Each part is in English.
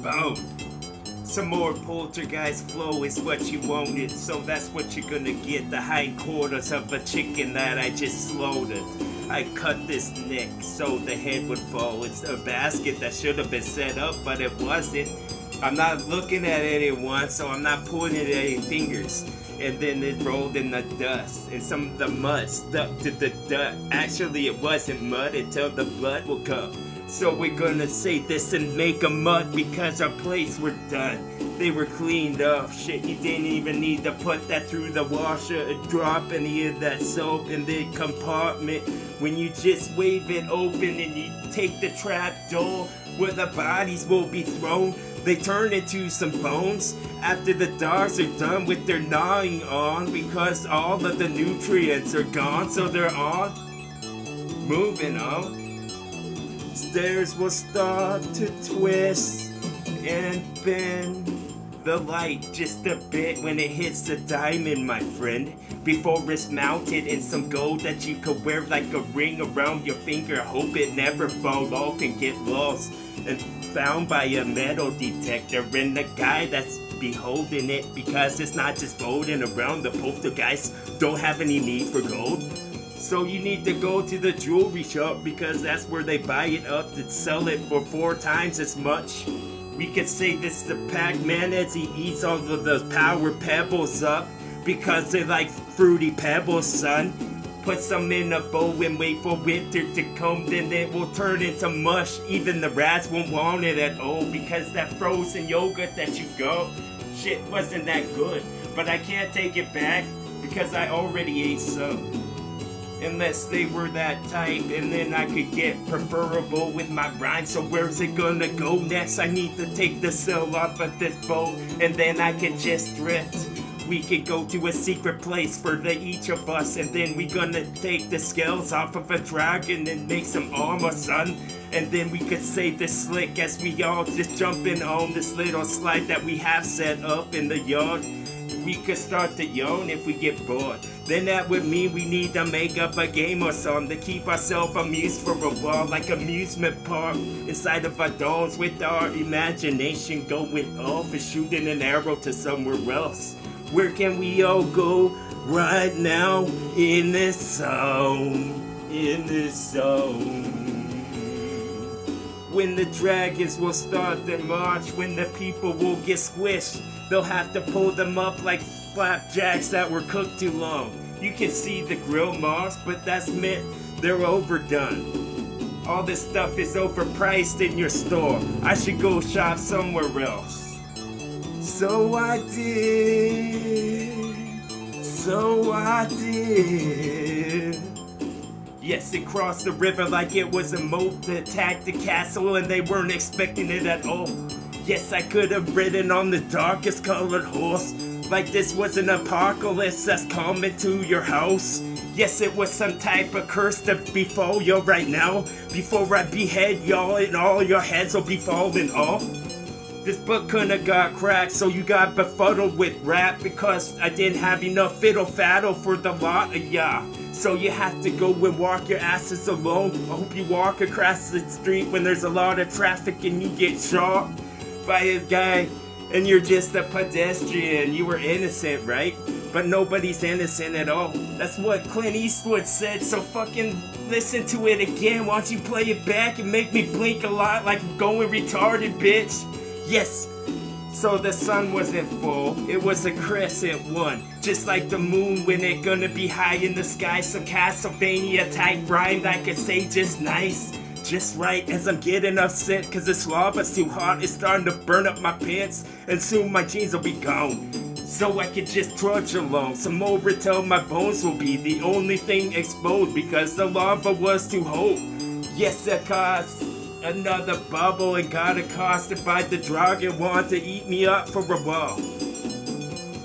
Boom. Some more poltergeist flow is what you wanted, so that's what you're gonna get. The hindquarters of a chicken that I just slaughtered. I cut this neck so the head would fall. It's a basket that should have been set up, but it wasn't. I'm not looking at anyone, so I'm not pointing at any fingers. And then it rolled in the dust, and some of the mud stuck to the dirt. Actually, it wasn't mud until the blood will come. So we're gonna say this and make a mud because our plates were done. They were cleaned off. Shit, you didn't even need to put that through the washer and drop any of that soap in the compartment. When you just wave it open and you take the trap door where the bodies will be thrown, they turn into some bones after the dogs are done with their gnawing on because all of the nutrients are gone, so they're on. Moving on. Stairs will start to twist and bend the light just a bit when it hits the diamond, my friend. Before it's mounted in some gold that you could wear like a ring around your finger. Hope it never fall off and get lost and found by a metal detector. And the guy that's beholding it, because it's not just floating around, the poltergeists don't have any need for gold. So you need to go to the jewelry shop because that's where they buy it up to sell it for 4 times as much. We could say this is a Pac-Man as he eats all of those power pebbles up because they like fruity pebbles, son. Put some in a bowl and wait for winter to come, then it will turn into mush. Even the rats won't want it at all because that frozen yogurt that you got, shit wasn't that good. But I can't take it back because I already ate some. Unless they were that type, and then I could get preferable with my rhyme. So where's it gonna go next? I need to take the sail off of this boat, and then I can just drift. We could go to a secret place for each of us, and then we gonna take the scales off of a dragon and make some armor, son. And then we could say this slick as we all just jumping on this little slide that we have set up in the yard. We could start to yawn if we get bored. Then that would mean we need to make up a game or something to keep ourselves amused for a while, like amusement park inside of our dolls with our imagination going off and shooting an arrow to somewhere else. Where can we all go right now in this song? In this song. When the dragons will start their march, when the people will get squished, they'll have to pull them up like flapjacks that were cooked too long. You can see the grill marks, but that's meant they're overdone. All this stuff is overpriced in your store. I should go shop somewhere else. So I did. So I did. Yes, it crossed the river like it was a moat to attack the castle, and they weren't expecting it at all. Yes, I could have ridden on the darkest colored horse, like this was an apocalypse that's coming to your house. Yes, it was some type of curse to befall you right now. Before I behead y'all and all your heads will be falling off. This book couldn't have got cracked, so you got befuddled with rap because I didn't have enough fiddle faddle for the lot of ya. So you have to go and walk your asses alone. I hope you walk across the street when there's a lot of traffic and you get shot by a guy and you're just a pedestrian. You were innocent, right? But nobody's innocent at all. That's what Clint Eastwood said, so fucking listen to it again. Why don't you play it back and make me blink a lot like I'm going retarded, bitch? Yes. So the sun wasn't full, it was a crescent one. Just like the moon when it gonna be high in the sky. Some Castlevania type rhyme that I could say just nice. Just right as I'm getting upset cause this lava's too hot. It's starting to burn up my pants and soon my jeans will be gone. So I could just trudge along some more until my bones will be the only thing exposed because the lava was too hot. Yes, it caused another bubble and got accosted by the dragon want to eat me up for a while.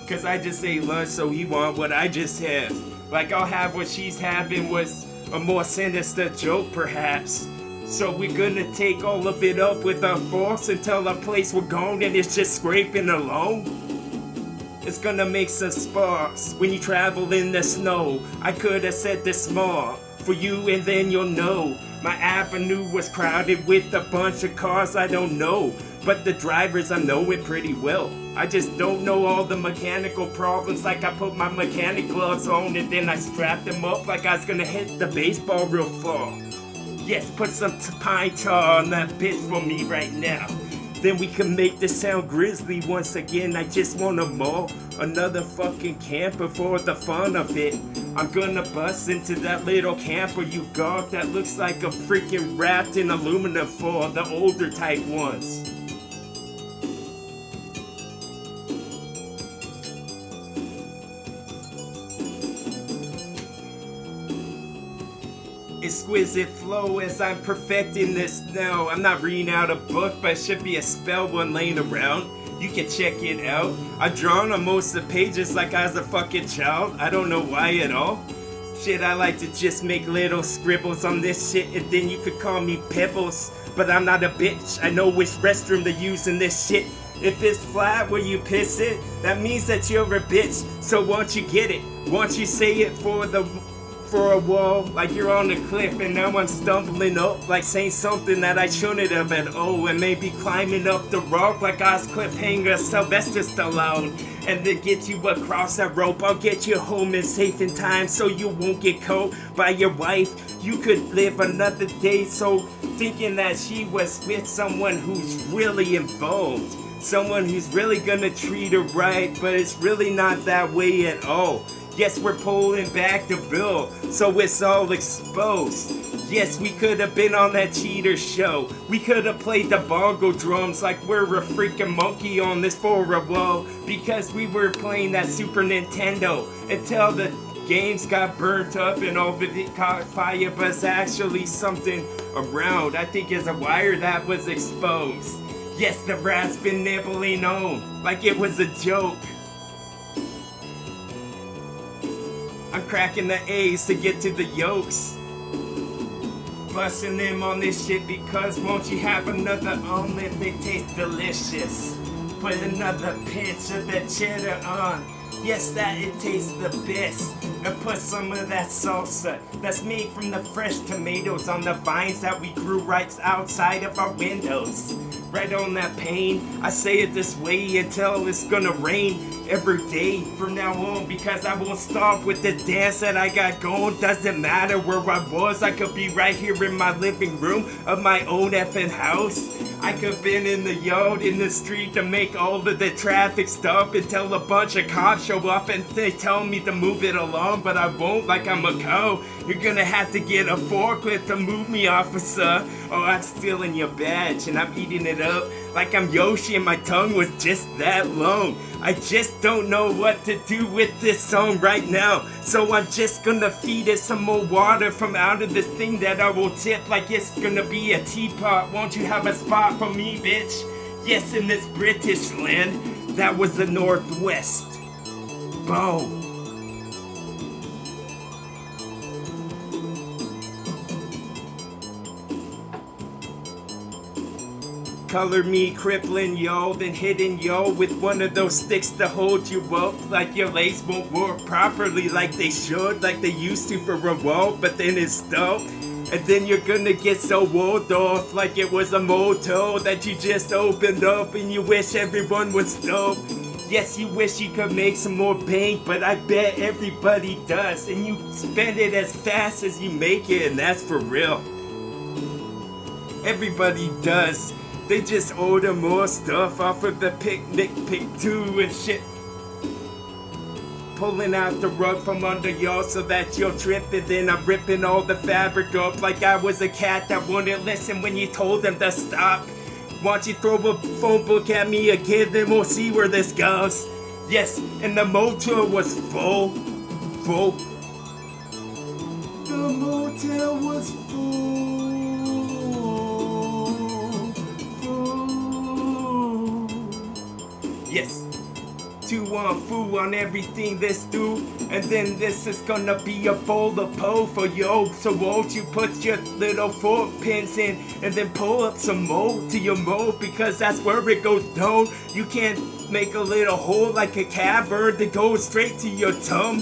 Cause I just ate lunch so he want what I just had. Like I'll have what she's having was a more sinister joke perhaps. So we're gonna take all of it up with our force until our place we're gone and it's just scraping along. It's gonna make some sparks when you travel in the snow. I could have said this small for you and then you'll know. My avenue was crowded with a bunch of cars I don't know, but the drivers I know it pretty well. I just don't know all the mechanical problems, like I put my mechanic gloves on and then I strapped them up like I was gonna hit the baseball real far. Yes, put some pine tar on that bitch for me right now. Then we can make this sound grisly once again. I just wanna maul another fucking camper for the fun of it. I'm gonna bust into that little camper you got that looks like a freaking wrapped in aluminum foil, the older type ones. Exquisite flow as I'm perfecting this now. I'm not reading out a book, but it should be a spell one laying around. You can check it out. I've drawn on most of the pages like I was a fucking child. I don't know why at all. Shit, I like to just make little scribbles on this shit, and then you could call me Pebbles. But I'm not a bitch. I know which restroom to use in this shit. If it's flat where you piss it, that means that you're a bitch. So won't you get it? Won't you say it for a wall, like you're on the cliff and now I'm stumbling up, like saying something that I shouldn't have at all, and maybe climbing up the rock like I was cliffhanger Sylvester Stallone, and then get you across that rope. I'll get you home and safe in time so you won't get caught by your wife. You could live another day so thinking that she was with someone who's really involved, someone who's really gonna treat her right, but it's really not that way at all. Yes, we're pulling back the bill, so it's all exposed. Yes, we could have been on that cheater show. We could have played the bongo drums like we're a freaking monkey on this for a while, because we were playing that Super Nintendo until the games got burnt up and all of it caught fire, but it's actually something around. I think it's a wire that was exposed. Yes, the rat's been nibbling on like it was a joke. I'm cracking the A's to get to the yolks. Busting them on this shit because won't you have another omelet that tastes delicious? Put another pinch of that cheddar on. Yes, that it tastes the best. And put some of that salsa that's made from the fresh tomatoes on the vines that we grew right outside of our windows. Right on that pane. I say it this way until it's gonna rain every day from now on, because I won't stop with the dance that I got going. Doesn't matter where I was, I could be right here in my living room of my own effing house. I could been in the yard, in the street to make all of the traffic stop until a bunch of cops show up and they tell me to move it along, but I won't like I'm a cow. You're gonna have to get a forklift to move me, officer, or I'm stealing your badge and I'm eating it up like I'm Yoshi and my tongue was just that long. I just don't know what to do with this song right now, so I'm just gonna feed it some more water from out of this thing that I will tip like it's gonna be a teapot. Won't you have a spot for me, bitch? Yes, in this British land, that was the Northwest. Boom. Color me crippling yo, then hitting yo with one of those sticks to hold you up like your legs won't work properly like they should, like they used to for a while, but then it's stopped. And then you're gonna get so walled off like it was a motel that you just opened up and you wish everyone would stop. Yes, you wish you could make some more bank, but I bet everybody does, and you spend it as fast as you make it, and that's for real. Everybody does. They just order more stuff off of the picnic pick 2 and shit. Pulling out the rug from under y'all so that you'll trip, and then I'm ripping all the fabric up like I was a cat that wouldn't listen when you told them to stop. Why don't you throw a phone book at me again, then we'll see where this goes. Yes, and the motel was full. The motel was full. Yes, 2-1 foo on everything this do, and then this is gonna be a bowl of po for yo. So won't you put your little fork pins in and then pull up some more to your mold, because that's where it goes down. You can't make a little hole like a cavern that goes straight to your tongue.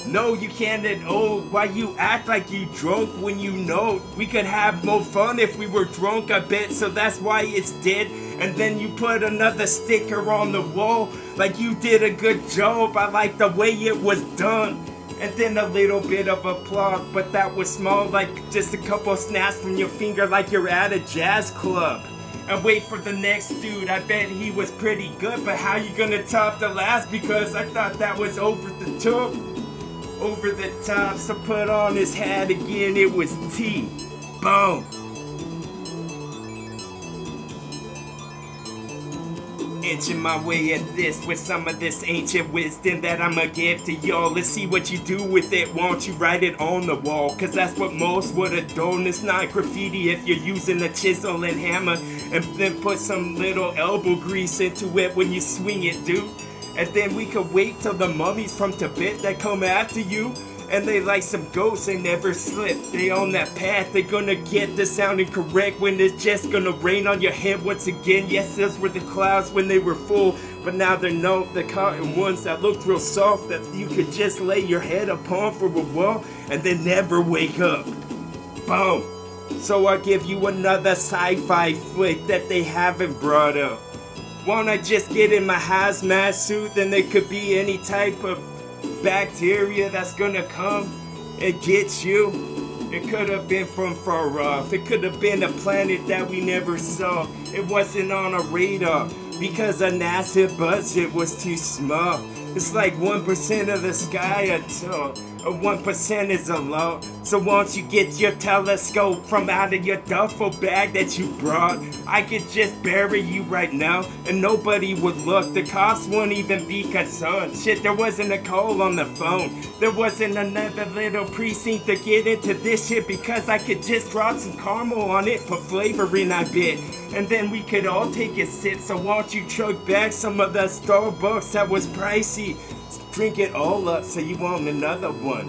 No, you can't at all. Why you act like you drunk when you know we could have more fun if we were drunk, I bet. So that's why it's dead. And then you put another sticker on the wall. Like you did a good job. I like the way it was done. And then a little bit of applause, but that was small, like just a couple snaps from your finger like you're at a jazz club. And wait for the next dude, I bet he was pretty good, but how you gonna top the last? Because I thought that was over the top. Over the top, so put on his hat again, it was T. Boom. Inching my way at this with some of this ancient wisdom that I'ma give to y'all. Let's see what you do with it. Won't you write it on the wall? Cause that's what most would have done. It's not graffiti if you're using a chisel and hammer. And then put some little elbow grease into it when you swing it, dude. And then we could wait till the mummies from Tibet that come after you. And they like some ghosts, they never slip. They on that path, they gonna get the sounding correct when it's just gonna rain on your head once again. Yes, those were the clouds when they were full, but now they're no, the cotton ones that look real soft that you could just lay your head upon for a while and then never wake up. Boom. So I'll give you another sci-fi flick that they haven't brought up. Won't I just get in my hazmat suit, then there could be any type of bacteria that's gonna come and get you. It could have been from far off. It could have been a planet that we never saw. It wasn't on a radar because a NASA budget was too small. It's like 1% of the sky until 1% is a lot. So won't you get your telescope from out of your duffel bag that you brought? I could just bury you right now and nobody would look. The cops won't even be concerned. Shit, there wasn't a call on the phone. There wasn't another little precinct to get into this shit because I could just drop some caramel on it for flavoring, I bet. And then we could all take a sip. So won't you chug back some of the Starbucks that was pricey? Drink it all up so you want another one.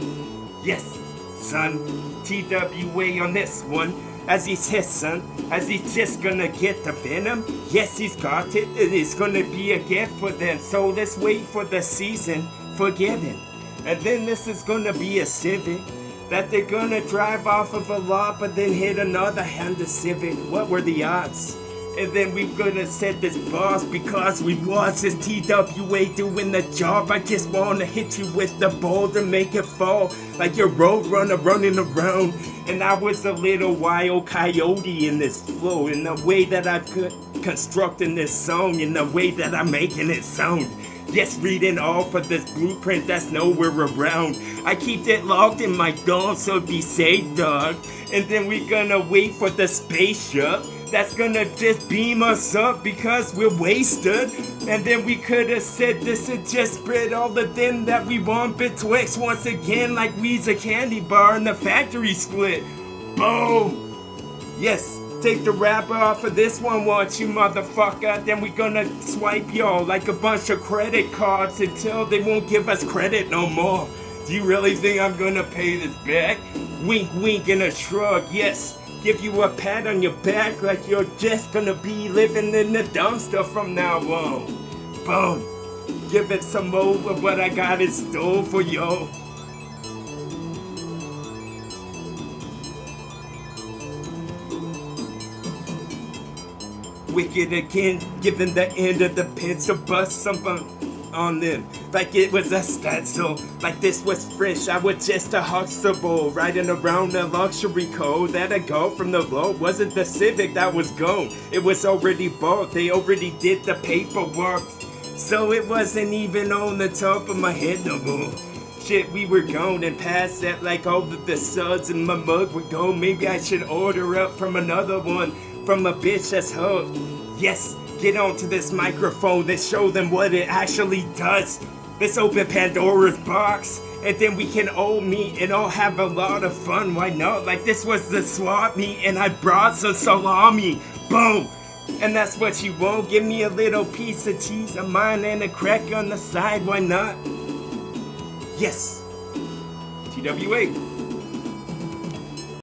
Yes, son, TWA on this one. As he says, son, as he's just gonna get the venom. Yes, he's got it, and it's gonna be a gift for them. So let's wait for the season forgiven. And then this is gonna be a Civic that they're gonna drive off of a lot, but then hit another Honda Civic. What were the odds? And then we gonna set this boss because we was this TWA doing the job. I just wanna hit you with the ball to make it fall like your road runner running around. And I was a little wild coyote in this flow, in the way that I could constructing this song, in the way that I'm making it sound. Yes, reading off of this blueprint that's nowhere around. I keep it locked in my dome, so be safe, dog. And then we gonna wait for the spaceship that's gonna just beam us up because we're wasted. And then we could have said this would just spread all the them that we want betwixt once again, like we's a candy bar in the factory split. Boom! Yes, take the wrapper off of this one, won't you, motherfucker? Then we gonna swipe y'all like a bunch of credit cards until they won't give us credit no more. Do you really think I'm gonna pay this back? Wink, wink, and a shrug, yes. Give you a pat on your back like you're just gonna be living in the dumpster from now on. Boom. Give it some more of what I got in store for y'all. Wicked again, giving the end of the pencil bust something on them like it was a stencil, like this was fresh. I was just a Huxtable riding around a luxury code that I got from the road. Wasn't the Civic that was gone, it was already bought. They already did the paperwork, so it wasn't even on the top of my head no more. Shit, we were gone and past that, like all of the suds in my mug were gone. Maybe I should order up from another one, from a bitch that's hooked. Yes, get onto this microphone and show them what it actually does. Let's open Pandora's box, and then we can all meet and all have a lot of fun. Why not? Like this was the swap meet and I brought some salami. Boom! And that's what you want? Give me a little piece of cheese of mine and a crack on the side. Why not? Yes. TWA.